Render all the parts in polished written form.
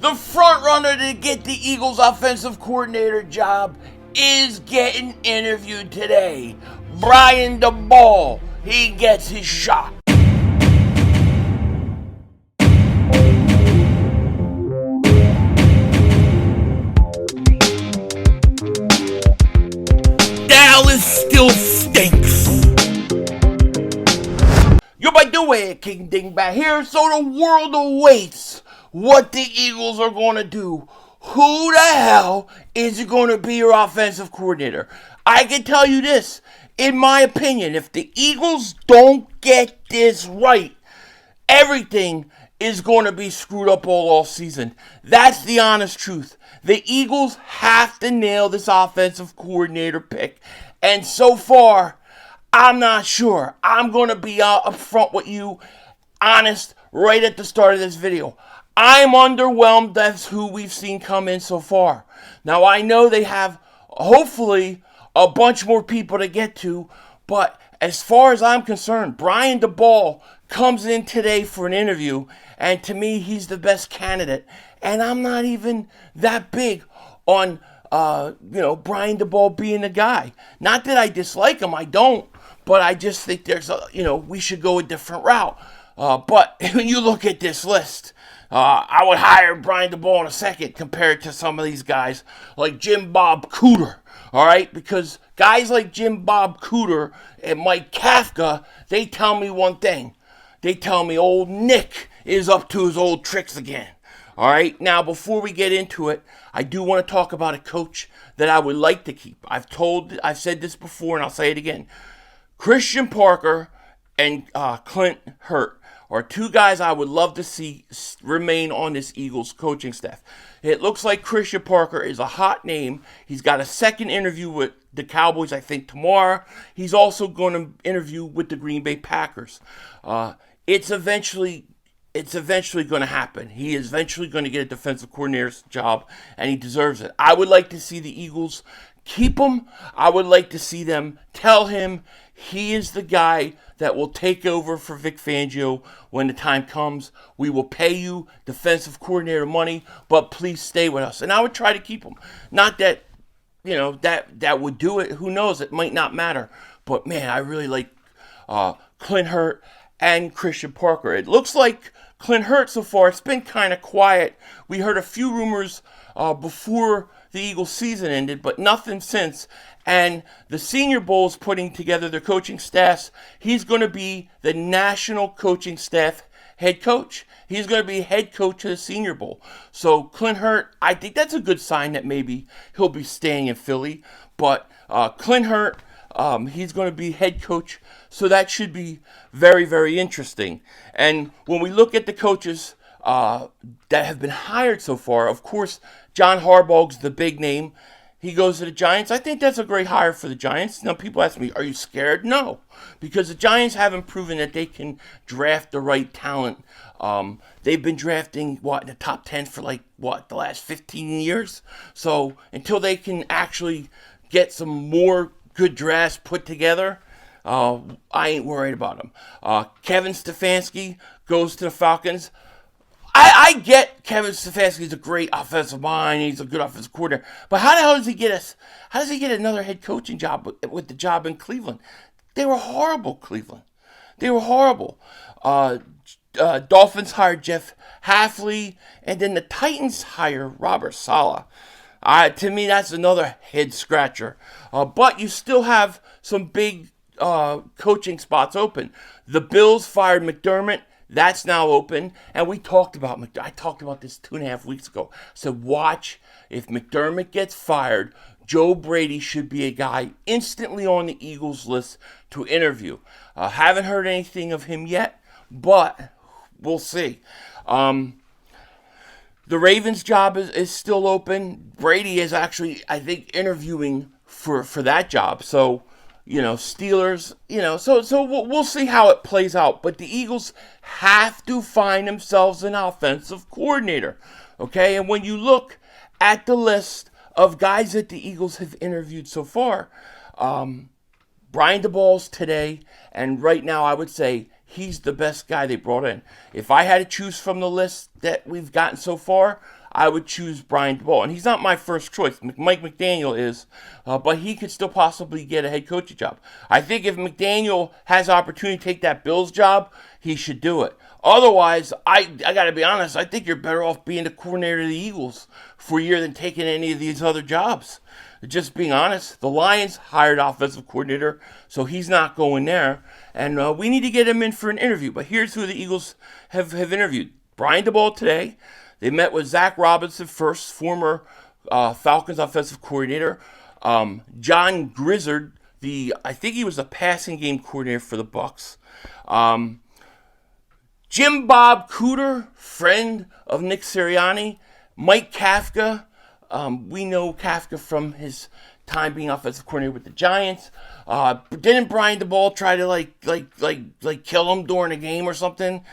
The front runner to get the Eagles offensive coordinator job is getting interviewed today. Brian Daboll, he gets his shot. Dallas still stinks. Yo, by the way, King Dingbat here, so the world awaits what the Eagles are going to do. Who the hell is going to be your offensive coordinator? I can tell you this, in my opinion, if the Eagles don't get this right, everything is going to be screwed up all season. That's the honest truth. The Eagles have to nail this offensive coordinator pick. And so far, I'm not sure. I'm going to be up front with you, honest, right at the start of this video. I'm underwhelmed as who we've seen come in so far. Now, I know they have, hopefully, a bunch more people to get to, but as far as I'm concerned, Brian Daboll comes in today for an interview, and to me, he's the best candidate. And I'm not even that big on, Brian Daboll being the guy. Not that I dislike him, I don't, but I just think there's we should go a different route. But when you look at this list, I would hire Brian Daboll in a second compared to some of these guys like Jim Bob Cooter, all right? Because guys like Jim Bob Cooter and Mike Kafka, they tell me one thing. They tell me old Nick is up to his old tricks again, all right? Now, before we get into it, I do want to talk about a coach that I would like to keep. I've said this before, and I'll say it again. Christian Parker and CLINT are two guys I would love to see remain on this Eagles coaching staff. It looks like Christian Parker is a hot name. He's got a second interview with the Cowboys, I think, tomorrow. He's also going to interview with the Green Bay Packers. It's eventually going to happen. He is eventually going to get a defensive coordinator's job, and he deserves it. I would like to see the Eagles keep him. I would like to see them tell him he is the guy that will take over for Vic Fangio when the time comes. We will pay you defensive coordinator money, but please stay with us. And I would try to keep him. Not that, that would do it. Who knows? It might not matter. But, man, I really like CLINT Hurts and Christian Parker. It looks like CLINT Hurts so far, it's been kind of quiet. We heard a few rumors before the Eagles season ended, but nothing since. And the Senior Bowl is putting together their coaching staffs. He's going to be the national coaching staff head coach. He's going to be head coach of the Senior Bowl. So CLINT Hurts, I think that's a good sign that maybe he'll be staying in Philly. But CLINT Hurts, he's going to be head coach. So that should be very, very interesting. And when we look at the coaches that have been hired so far, of course, John Harbaugh's the big name. He goes to the Giants. I think that's a great hire for the Giants. Now, people ask me, are you scared? No, because the Giants haven't proven that they can draft the right talent. They've been drafting, in the top 10 for the last 15 years? So until they can actually get some more good drafts put together, I ain't worried about them. Kevin Stefanski goes to the Falcons. I get Kevin Stefanski's a great offensive mind. He's a good offensive coordinator. But how the hell does he get us? How does he get another head coaching job with the job in Cleveland? They were horrible, Cleveland. They were horrible. Dolphins hired Jeff Hafley, and then the Titans hire Robert Saleh. To me, that's another head scratcher. But you still have some big coaching spots open. The Bills fired McDermott. That's now open, and I talked about this 2.5 weeks ago. So watch, if McDermott gets fired, Joe Brady should be a guy instantly on the Eagles list to interview. Haven't heard anything of him yet, but we'll see. The Ravens job is still open. Brady is actually, I think, interviewing for that job. So, Steelers, so we'll see how it plays out. But the Eagles have to find themselves an offensive coordinator, okay? And when you look at the list of guys that the Eagles have interviewed so far, Brian Daboll's today, and right now I would say he's the best guy they brought in. If I had to choose from the list that we've gotten so far, I would choose Brian Daboll. And he's not my first choice. Mike McDaniel is, but he could still possibly get a head coaching job. I think if McDaniel has the opportunity to take that Bills job, he should do it. Otherwise, I got to be honest, I think you're better off being the coordinator of the Eagles for a year than taking any of these other jobs. Just being honest, the Lions hired offensive coordinator, so he's not going there. And we need to get him in for an interview. But here's who the Eagles have interviewed. Brian Daboll today. They met with Zach Robinson first, former Falcons offensive coordinator. John Grizzard, I think he was the passing game coordinator for the Bucs. Jim Bob Cooter, friend of Nick Sirianni. Mike Kafka. We know Kafka from his time being offensive coordinator with the Giants. Didn't Brian Daboll try to like kill him during a game or something?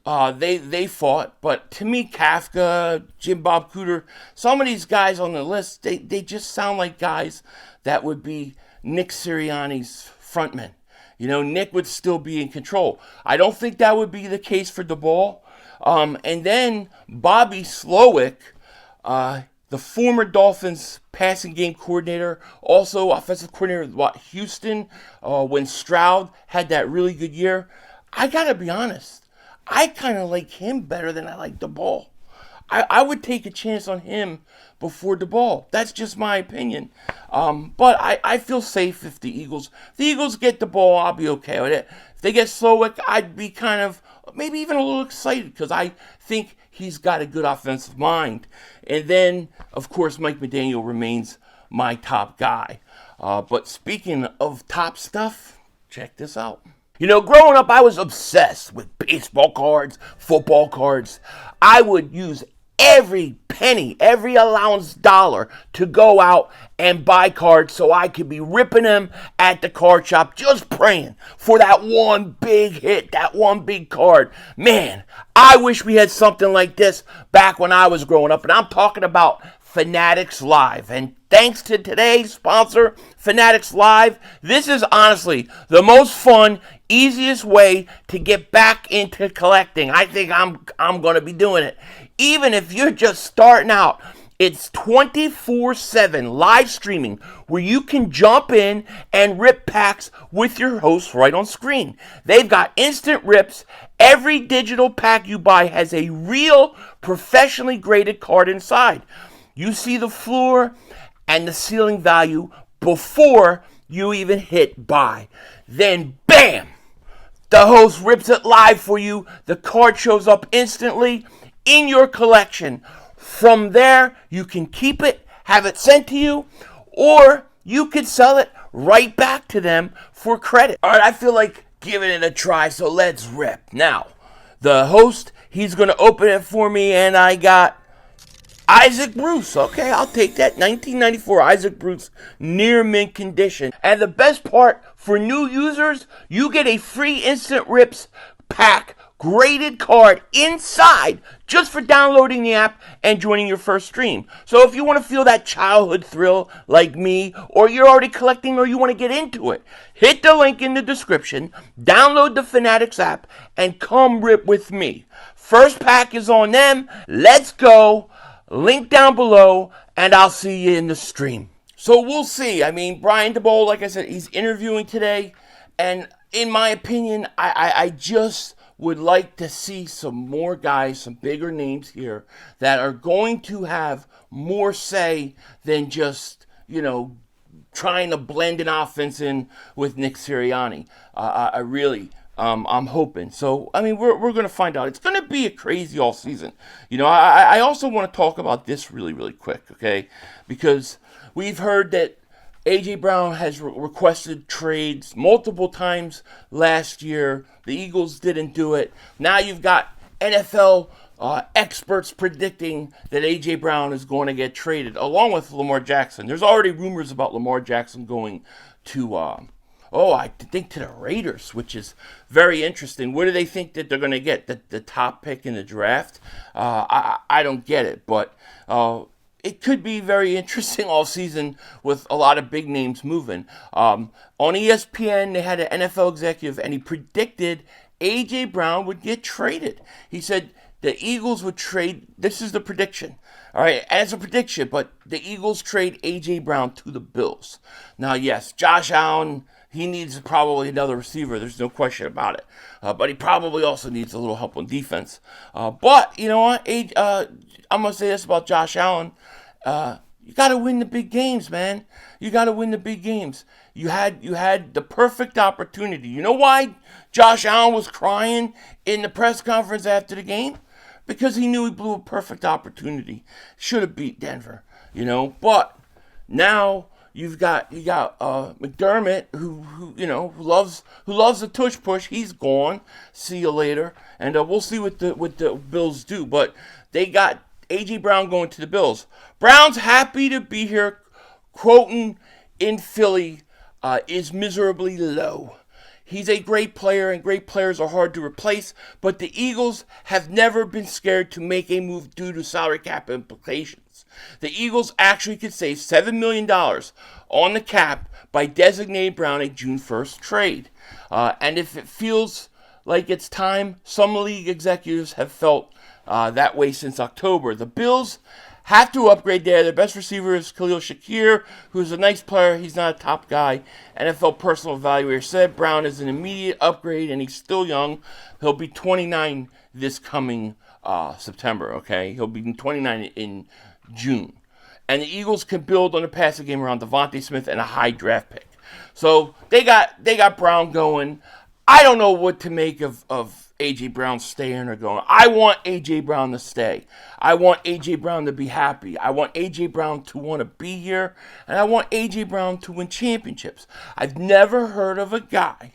They fought, but to me, Kafka, Jim Bob Cooter, some of these guys on the list, they just sound like guys that would be Nick Sirianni's frontmen. Nick would still be in control. I don't think that would be the case for Daboll. And then Bobby Slowick, the former Dolphins passing game coordinator, also offensive coordinator with Houston, when Stroud had that really good year. I got to be honest, I kind of like him better than I like Daboll. I would take a chance on him before Daboll. That's just my opinion. But I feel safe if the Eagles get Daboll, I'll be okay with it. If they get Slowick, I'd be kind of maybe even a little excited because I think he's got a good offensive mind. And then, of course, Mike McDaniel remains my top guy. But speaking of top stuff, check this out. Growing up, I was obsessed with baseball cards, football cards. I would use every penny, every allowance dollar to go out and buy cards so I could be ripping them at the card shop, just praying for that one big hit, that one big card. Man, I wish we had something like this back when I was growing up, and I'm talking about Fanatics Live. And thanks to today's sponsor, Fanatics Live, this is honestly the most fun, easiest way to get back into collecting. I think I'm going to be doing it. Even if you're just starting out, it's 24/7 live streaming where you can jump in and rip packs with your host right on screen. They've got instant rips. Every digital pack you buy has a real professionally graded card inside. You see the floor and the ceiling value before you even hit buy. Then, bam! The host rips it live for you. The card shows up instantly in your collection. From there, you can keep it, have it sent to you, or you could sell it right back to them for credit. All right, I feel like giving it a try, so let's rip. Now, the host, he's going to open it for me, and I got Isaac Bruce. Okay, I'll take that. 1994 Isaac Bruce, near mint condition. And the best part, for new users, you get a free Instant Rips pack graded card inside just for downloading the app and joining your first stream. So if you want to feel that childhood thrill like me, or you're already collecting or you want to get into it, hit the link in the description, download the Fanatics app, and come rip with me. First pack is on them. Let's go. Link down below, and I'll see you in the stream. So we'll see. I mean, Brian Daboll, like I said, he's interviewing today, and in my opinion, I just would like to see some more guys, some bigger names here that are going to have more say than just, trying to blend an offense in with Nick Sirianni. I really, I'm hoping. So, I mean, we're going to find out. It's going to be a crazy all season. I also want to talk about this really, really quick, okay? Because we've heard that A.J.Brown has requested trades multiple times last year. The Eagles didn't do it. Now you've got NFL experts predicting that A.J.Brown is going to get traded, along with Lamar Jackson. There's already rumors about Lamar Jackson going to, I think to the Raiders, which is very interesting. What do they think that they're going to get? The top pick in the draft? I don't get it, but it could be very interesting all season with a lot of big names moving. On ESPN, they had an NFL executive, and he predicted A.J. Brown would get traded. He said the Eagles would trade. This is the prediction. All right, and it's a prediction, but the Eagles trade A.J. Brown to the Bills. Now, yes, Josh Allen, he needs probably another receiver. There's no question about it. But he probably also needs a little help on defense. But, you know what? I'm going to say this about Josh Allen. You got to win the big games, man. You got to win the big games. You had the perfect opportunity. You know why Josh Allen was crying in the press conference after the game? Because he knew he blew a perfect opportunity. Should have beat Denver, you know. But now you got McDermott who loves the tush push. He's gone. See you later. And we'll see what the Bills do. But they got A.J. Brown going to the Bills. Brown's happy to be here. Quoting in Philly is miserably low. He's a great player, and great players are hard to replace, but the Eagles have never been scared to make a move due to salary cap implications. The Eagles actually could save $7 million on the cap by designating Brown a June 1st trade. And if it feels like it's time, some league executives have felt that way since October. The Bills have to upgrade there. Their best receiver is Khalil Shakir, who's a nice player. He's not a top guy. NFL personal evaluator said Brown is an immediate upgrade, and he's still young. He'll be 29 this coming September, okay? He'll be 29 in June. And the Eagles can build on the passing game around Devontae Smith and a high draft pick. So they got Brown going. I don't know what to make of A.J. Brown staying or going. I want A.J. Brown to stay. I want A.J. Brown to be happy. I want A.J. Brown to want to be here. And I want A.J. Brown to win championships. I've never heard of a guy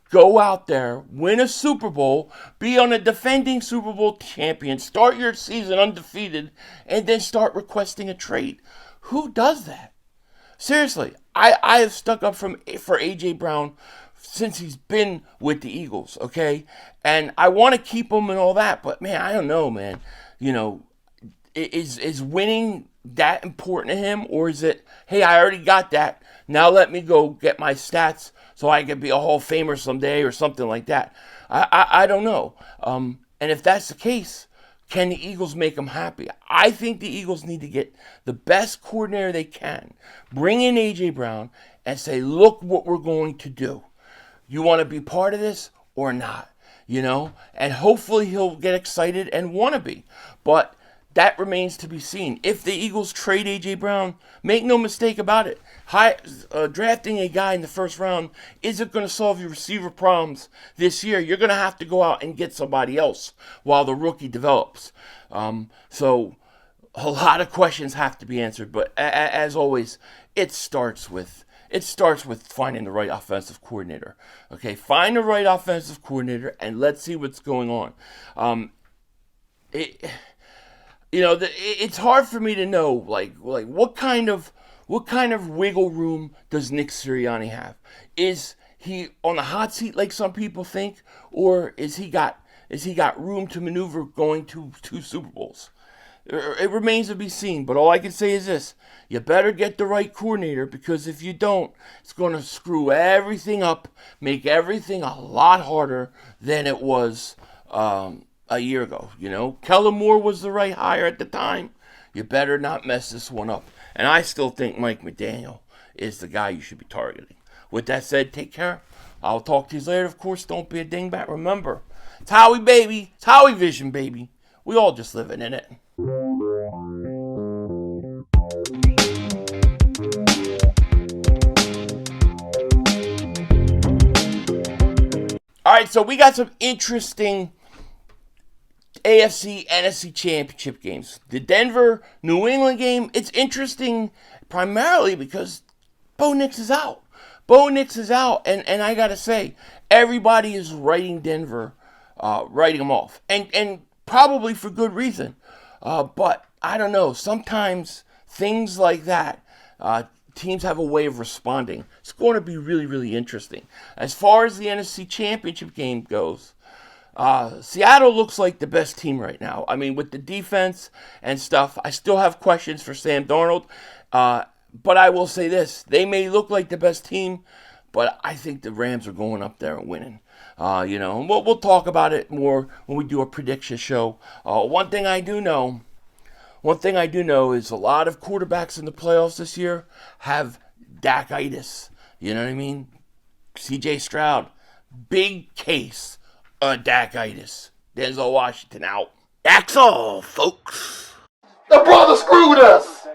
go out there, win a Super Bowl, be on a defending Super Bowl champion, start your season undefeated, and then start requesting a trade. Who does that? Seriously, I have stuck up for A.J. Brown since he's been with the Eagles, okay? And I want to keep him and all that, but, man, I don't know, man. You know, is winning that important to him? Or is it, hey, I already got that. Now let me go get my stats so I can be a Hall of Famer someday or something like that. I don't know. And if that's the case, can the Eagles make him happy? I think the Eagles need to get the best coordinator they can. Bring in A.J. Brown and say, look what we're going to do. You want to be part of this or not, you know? And hopefully he'll get excited and want to be. But that remains to be seen. If the Eagles trade A.J. Brown, make no mistake about it. Drafting a guy in the first round isn't going to solve your receiver problems this year. You're going to have to go out and get somebody else while the rookie develops. So a lot of questions have to be answered. But as always, it starts with finding the right offensive coordinator. Okay, find the right offensive coordinator, and let's see what's going on. It's hard for me to know, like what kind of wiggle room does Nick Sirianni have? Is he on the hot seat like some people think, or is he got room to maneuver going to 2 Super Bowls? It remains to be seen, but all I can say is this. You better get the right coordinator, because if you don't, it's going to screw everything up, make everything a lot harder than it was a year ago. You know, Kellen Moore was the right hire at the time. You better not mess this one up. And I still think Mike McDaniel is the guy you should be targeting. With that said, take care. I'll talk to you later. Of course, don't be a dingbat. Remember, it's Howie, baby. It's Howie Vision, baby. We all just living in it. All right, so we got some interesting AFC, NFC championship games. The Denver-New England game, it's interesting primarily because Bo Nix is out. And I got to say, everybody is writing Denver, writing them off. And probably for good reason. But I don't know. Sometimes things like that, teams have a way of responding. It's going to be really, really interesting. As far as the NFC Championship game goes, Seattle looks like the best team right now. I mean, with the defense and stuff, I still have questions for Sam Darnold. But I will say this. They may look like the best team, but I think the Rams are going up there and winning. And we'll talk about it more when we do a prediction show. One thing I do know is a lot of quarterbacks in the playoffs this year have Dakitis. You know what I mean? C.J. Stroud, big case of Dakitis. Denzel Washington out. That's all, folks. The brother screwed us.